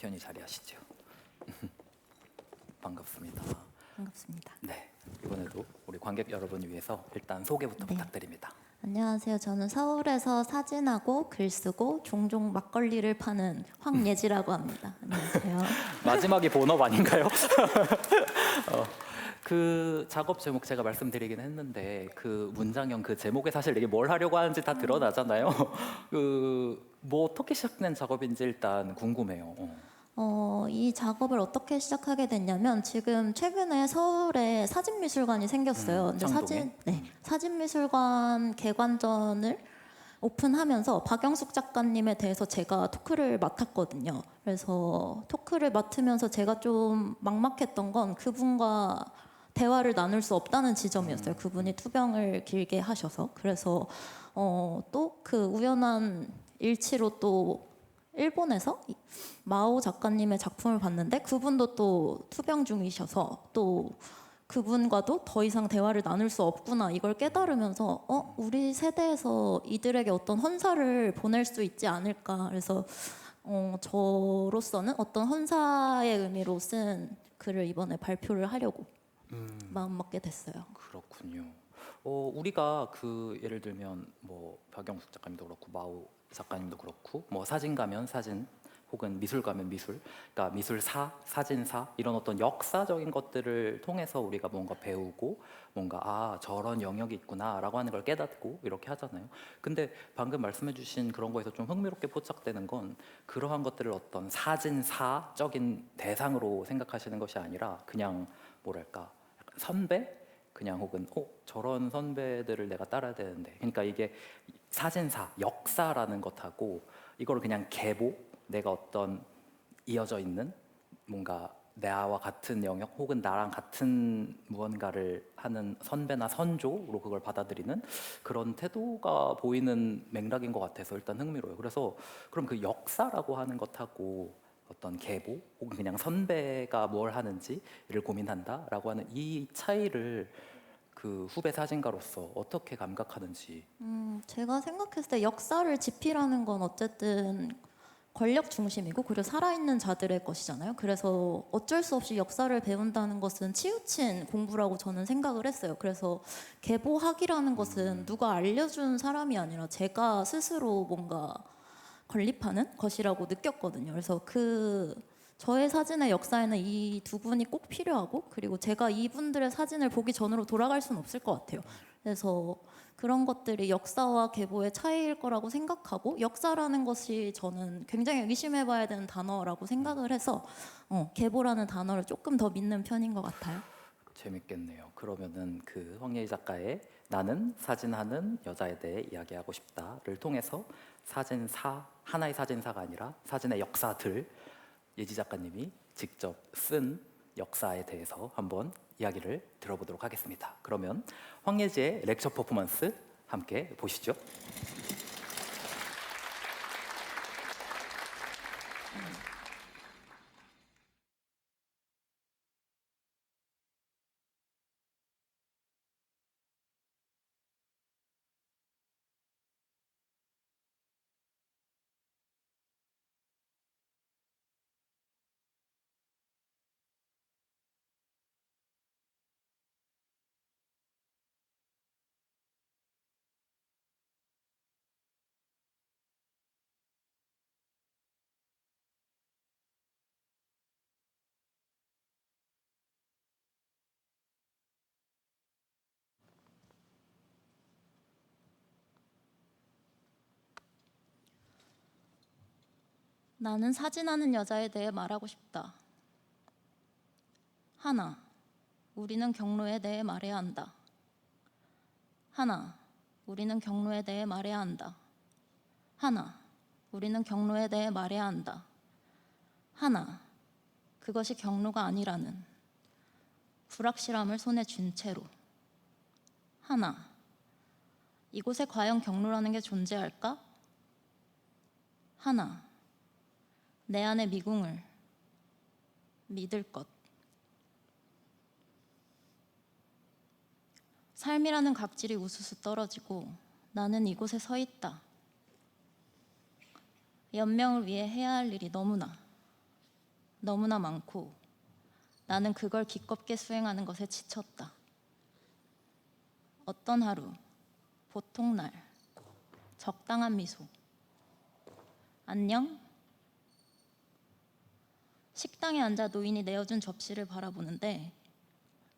태연이 자리하시죠. 반갑습니다. 반갑습니다. 네, 이번에도 우리 관객 여러분을 위해서 일단 소개부터 네. 부탁드립니다. 안녕하세요. 저는 서울에서 사진하고 글 쓰고 종종 막걸리를 파는 황예지라고 합니다. 안녕하세요. 마지막이 본업 아닌가요? 그 작업 제목 제가 말씀드리긴 했는데 그 문장형 그 제목에 사실 이게 뭘 하려고 하는지 다 드러나잖아요. 그 뭐 어떻게 시작된 작업인지 일단 궁금해요. 이 작업을 어떻게 시작하게 됐냐면 지금 최근에 서울에 사진미술관이 생겼어요. 근데 창동에? 사진미술관 개관전을 오픈하면서 박영숙 작가님에 대해서 제가 토크를 맡았거든요. 그래서 토크를 맡으면서 제가 좀 막막했던 건 그분과 대화를 나눌 수 없다는 지점이었어요. 그분이 투병을 길게 하셔서. 그래서 또 그 우연한 일치로 또 일본에서 마오 작가님의 작품을 봤는데 그분도 또 투병 중이셔서 또 그분과도 더 이상 대화를 나눌 수 없구나 이걸 깨달으면서 우리 세대에서 이들에게 어떤 헌사를 보낼 수 있지 않을까. 그래서 저로서는 어떤 헌사의 의미로 쓴 글을 이번에 발표를 하려고 마음먹게 됐어요. 그렇군요. 우리가 그 예를 들면 뭐 박영숙 작가님도 그렇고 마오 작가님도 그렇고 뭐 사진 가면 사진 혹은 미술 가면 미술, 그러니까 미술사, 사진사 이런 어떤 역사적인 것들을 통해서 우리가 뭔가 배우고 뭔가 저런 영역이 있구나라고 하는 걸 깨닫고 이렇게 하잖아요. 근데 방금 말씀해주신 그런 거에서 좀 흥미롭게 포착되는 건 그러한 것들을 어떤 사진사적인 대상으로 생각하시는 것이 아니라 그냥 뭐랄까 약간 선배? 그냥 혹은 저런 선배들을 내가 따라야 되는데, 그러니까 이게 사진사, 역사라는 것하고 이걸 그냥 계보, 내가 어떤 이어져 있는 뭔가 나와 같은 영역 혹은 나랑 같은 무언가를 하는 선배나 선조로 그걸 받아들이는 그런 태도가 보이는 맥락인 것 같아서 일단 흥미로워요. 그래서 그럼 그 역사라고 하는 것하고 어떤 계보 혹은 그냥 선배가 뭘 하는지를 고민한다라고 하는 이 차이를 그 후배 사진가로서 어떻게 감각하는지. 제가 생각했을 때 역사를 집필하는 건 어쨌든 권력 중심이고 그리고 살아있는 자들의 것이잖아요. 그래서 어쩔 수 없이 역사를 배운다는 것은 치우친 공부라고 저는 생각을 했어요. 그래서 계보학이라는 것은 누가 알려준 사람이 아니라 제가 스스로 뭔가 건립하는 것이라고 느꼈거든요. 그래서 저의 사진의 역사에는 이 두 분이 꼭 필요하고 그리고 제가 이분들의 사진을 보기 전으로 돌아갈 수는 없을 것 같아요. 그래서 그런 것들이 역사와 계보의 차이일 거라고 생각하고 역사라는 것이 저는 굉장히 의심해봐야 되는 단어라고 생각을 해서 계보라는 단어를 조금 더 믿는 편인 것 같아요. 재밌겠네요. 그러면은 그 황예희 작가의 나는 사진하는 여자에 대해 이야기하고 싶다를 통해서 사진사, 하나의 사진사가 아니라 사진의 역사들, 예지 작가님이 직접 쓴 역사에 대해서 한번 이야기를 들어보도록 하겠습니다. 그러면 황예지의 렉처 퍼포먼스 함께 보시죠. 나는 사진하는 여자에 대해 말하고 싶다. 하나, 우리는 경로에 대해 말해야 한다. 하나, 우리는 경로에 대해 말해야 한다. 하나, 우리는 경로에 대해 말해야 한다. 하나, 그것이 경로가 아니라는 불확실함을 손에 쥔 채로. 하나, 이곳에 과연 경로라는 게 존재할까? 하나, 내 안의 미궁을 믿을 것. 삶이라는 각질이 우수수 떨어지고 나는 이곳에 서 있다. 연명을 위해 해야 할 일이 너무나. 너무나 많고 나는 그걸 기껍게 수행하는 것에 지쳤다. 어떤 하루, 보통 날, 적당한 미소. 안녕? 식당에 앉아 노인이 내어준 접시를 바라보는데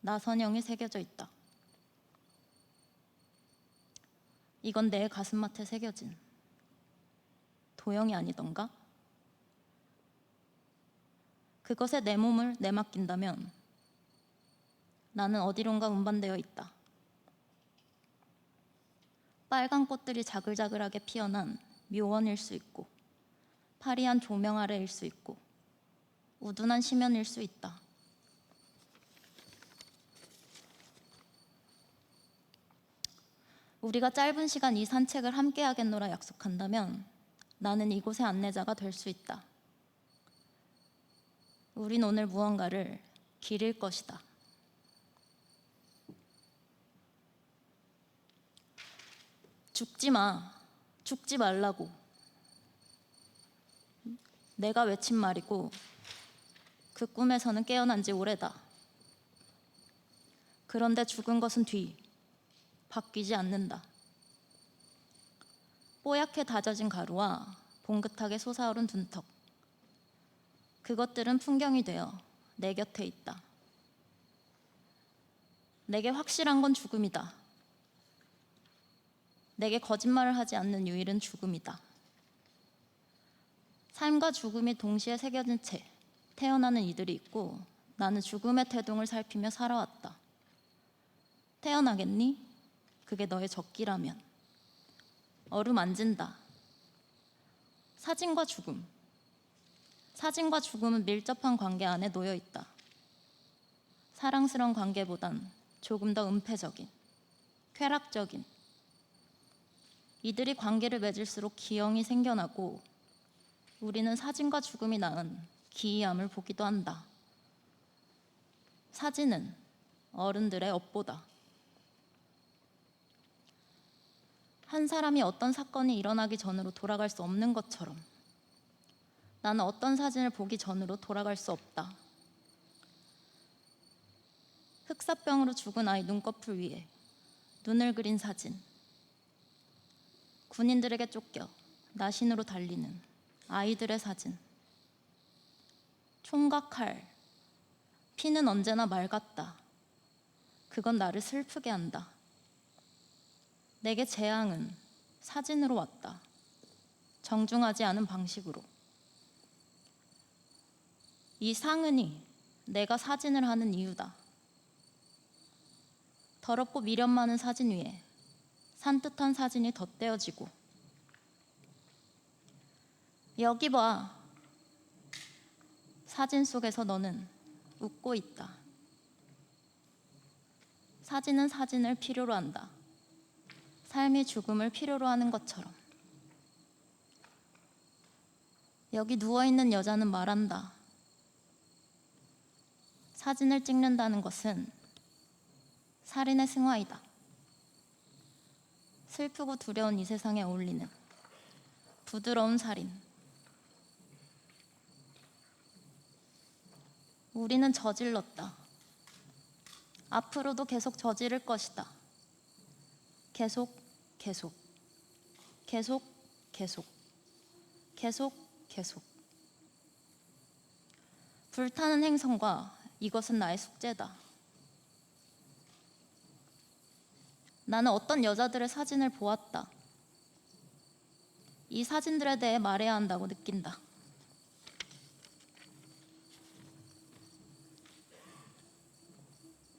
나선형이 새겨져 있다. 이건 내 가슴맡에 새겨진 도형이 아니던가? 그것에 내 몸을 내맡긴다면 나는 어디론가 운반되어 있다. 빨간 꽃들이 자글자글하게 피어난 묘원일 수 있고 파리한 조명 아래일 수 있고 우둔한 심연일 수 있다. 우리가 짧은 시간 이 산책을 함께 하겠노라 약속한다면 나는 이곳의 안내자가 될 수 있다. 우린 오늘 무언가를 기릴 것이다. 죽지 마. 죽지 말라고. 내가 외친 말이고 그 꿈에서는 깨어난 지 오래다. 그런데 죽은 것은 뒤. 바뀌지 않는다. 뽀얗게 다져진 가루와 봉긋하게 솟아오른 둔턱. 그것들은 풍경이 되어 내 곁에 있다. 내게 확실한 건 죽음이다. 내게 거짓말을 하지 않는 유일은 죽음이다. 삶과 죽음이 동시에 새겨진 채 태어나는 이들이 있고 나는 죽음의 태동을 살피며 살아왔다. 태어나겠니? 그게 너의 적기라면. 어루만진다. 사진과 죽음. 사진과 죽음은 밀접한 관계 안에 놓여 있다. 사랑스러운 관계보단 조금 더 은폐적인, 쾌락적인. 이들이 관계를 맺을수록 기형이 생겨나고 우리는 사진과 죽음이 낳은 기이함을 보기도 한다. 사진은 어른들의 업보다. 한 사람이 어떤 사건이 일어나기 전으로 돌아갈 수 없는 것처럼 나는 어떤 사진을 보기 전으로 돌아갈 수 없다. 흑사병으로 죽은 아이 눈꺼풀 위에 눈을 그린 사진. 군인들에게 쫓겨 나신으로 달리는 아이들의 사진. 총과 칼, 피는 언제나 맑았다. 그건 나를 슬프게 한다. 내게 재앙은 사진으로 왔다. 정중하지 않은 방식으로. 이 상흔이 내가 사진을 하는 이유다. 더럽고 미련 많은 사진 위에 산뜻한 사진이 덧대어지고 여기 봐. 사진 속에서 너는 웃고 있다. 사진은 사진을 필요로 한다. 삶이 죽음을 필요로 하는 것처럼. 여기 누워있는 여자는 말한다. 사진을 찍는다는 것은 살인의 승화이다. 슬프고 두려운 이 세상에 어울리는 부드러운 살인. 우리는 저질렀다. 앞으로도 계속 저지를 것이다. 계속, 계속, 계속, 계속, 계속, 계속. 불타는 행성과 이것은 나의 숙제다. 나는 어떤 여자들의 사진을 보았다. 이 사진들에 대해 말해야 한다고 느낀다.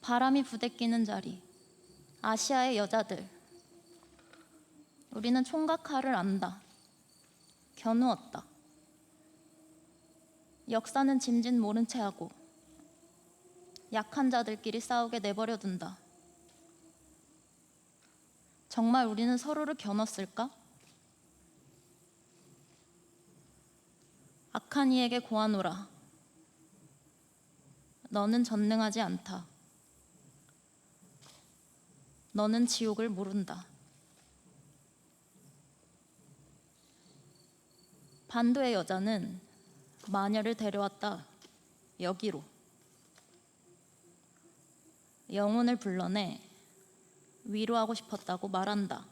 바람이 부대끼는 자리, 아시아의 여자들. 우리는 총과 칼을 안다. 겨누었다. 역사는 짐짓 모른 채 하고 약한 자들끼리 싸우게 내버려둔다. 정말 우리는 서로를 겨눴을까? 악한 이에게 고하노라. 너는 전능하지 않다. 너는 지옥을 모른다. 반도의 여자는 마녀를 데려왔다. 여기로. 영혼을 불러내 위로하고 싶었다고 말한다.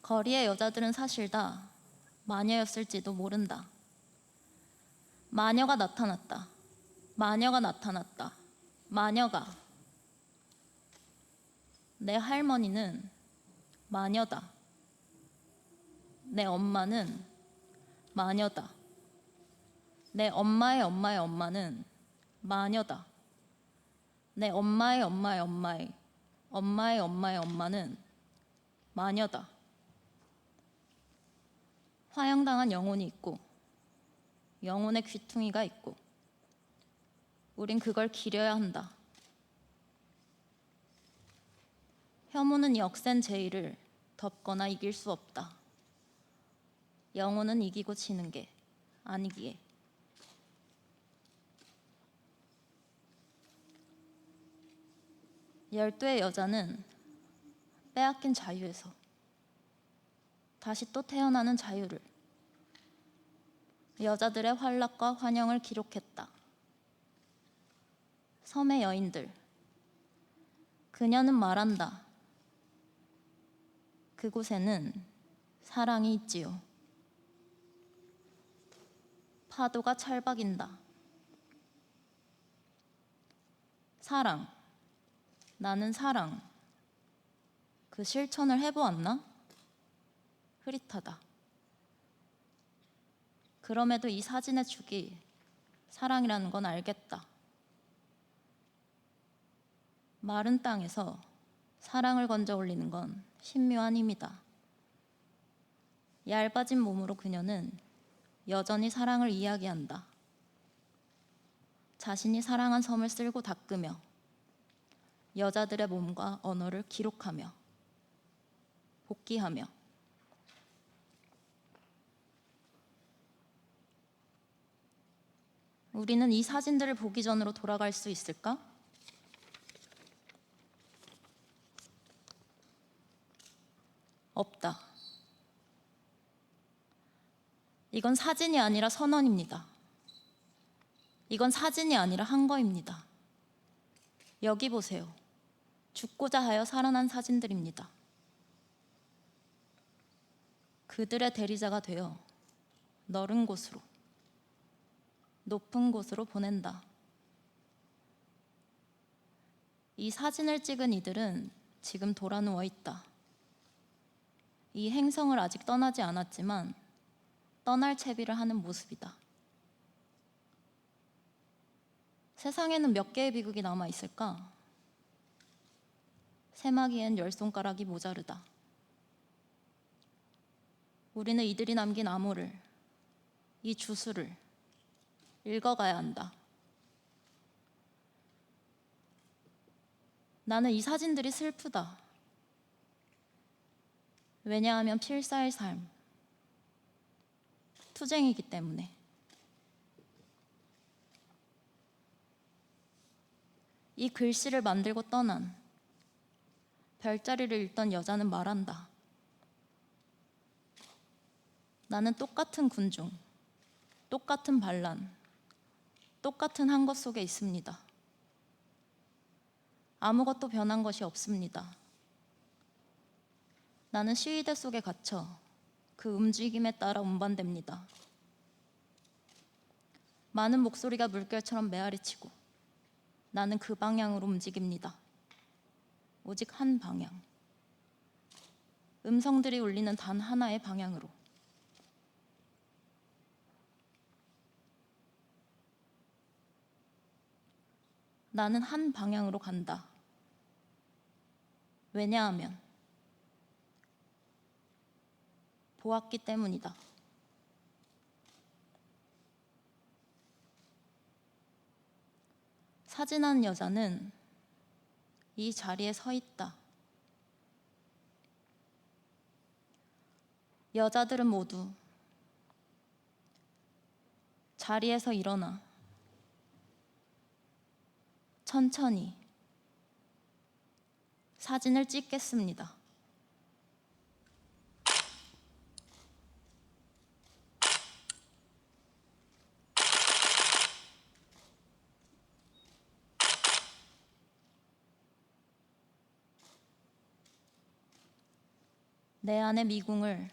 거리의 여자들은 사실 다 마녀였을지도 모른다. 마녀가 나타났다. 마녀가 나타났다. 마녀가. 내 할머니는 마녀다. 내 엄마는 마녀다. 내 엄마의 엄마의 엄마는 마녀다. 내 엄마의 엄마의 엄마의 엄마의 엄마의 엄마는 마녀다. 화형당한 영혼이 있고 영혼의 귀퉁이가 있고 우린 그걸 기려야 한다. 혐오는 이 억센 제의를 덮거나 이길 수 없다. 영혼은 이기고 지는 게 아니기에. 열두의 여자는 빼앗긴 자유에서 다시 또 태어나는 자유를, 여자들의 환락과 환영을 기록했다. 섬의 여인들, 그녀는 말한다. 그곳에는 사랑이 있지요. 파도가 찰박인다. 사랑, 나는 사랑. 그 실천을 해보았나? 흐릿하다. 그럼에도 이 사진의 축이 사랑이라는 건 알겠다. 마른 땅에서 사랑을 건져 올리는 건 신묘한 힘이다. 얇아진 몸으로 그녀는 여전히 사랑을 이야기한다. 자신이 사랑한 섬을 쓸고 닦으며 여자들의 몸과 언어를 기록하며 복귀하며. 우리는 이 사진들을 보기 전으로 돌아갈 수 있을까? 없다. 이건 사진이 아니라 선언입니다. 이건 사진이 아니라 한거입니다. 여기 보세요. 죽고자 하여 살아난 사진들입니다. 그들의 대리자가 되어 너른 곳으로, 높은 곳으로 보낸다. 이 사진을 찍은 이들은 지금 돌아 누워 있다. 이 행성을 아직 떠나지 않았지만 떠날 채비를 하는 모습이다. 세상에는 몇 개의 비극이 남아 있을까? 세마기엔 10손가락이 모자르다. 우리는 이들이 남긴 암호를, 이 주술을 읽어가야 한다. 나는 이 사진들이 슬프다. 왜냐하면 필사의 삶, 투쟁이기 때문에. 이 글씨를 만들고 떠난 별자리를 읽던 여자는 말한다. 나는 똑같은 군중, 똑같은 반란, 똑같은 한 것 속에 있습니다. 아무것도 변한 것이 없습니다. 나는 시위대 속에 갇혀 그 움직임에 따라 운반됩니다. 많은 목소리가 물결처럼 메아리치고 나는 그 방향으로 움직입니다. 오직 한 방향. 음성들이 울리는 단 하나의 방향으로. 나는 한 방향으로 간다. 왜냐하면 보았기 때문이다. 사진한 여자는 이 자리에 서 있다. 여자들은 모두 자리에서 일어나 천천히 사진을 찍겠습니다. 내 안의 미궁을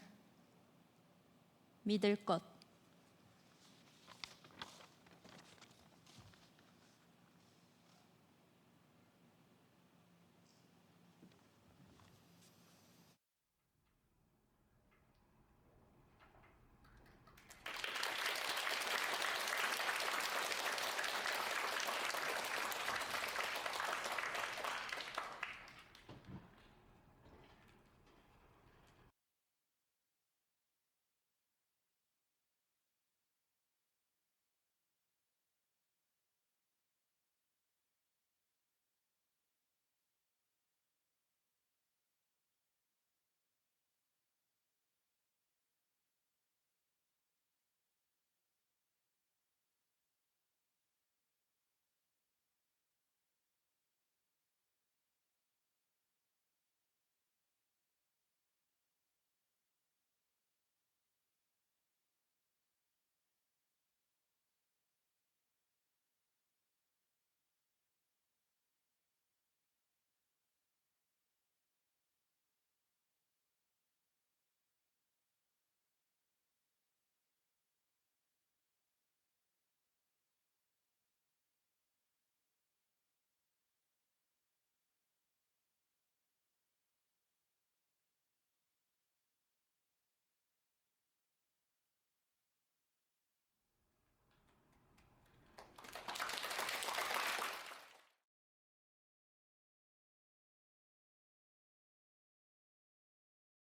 믿을 것.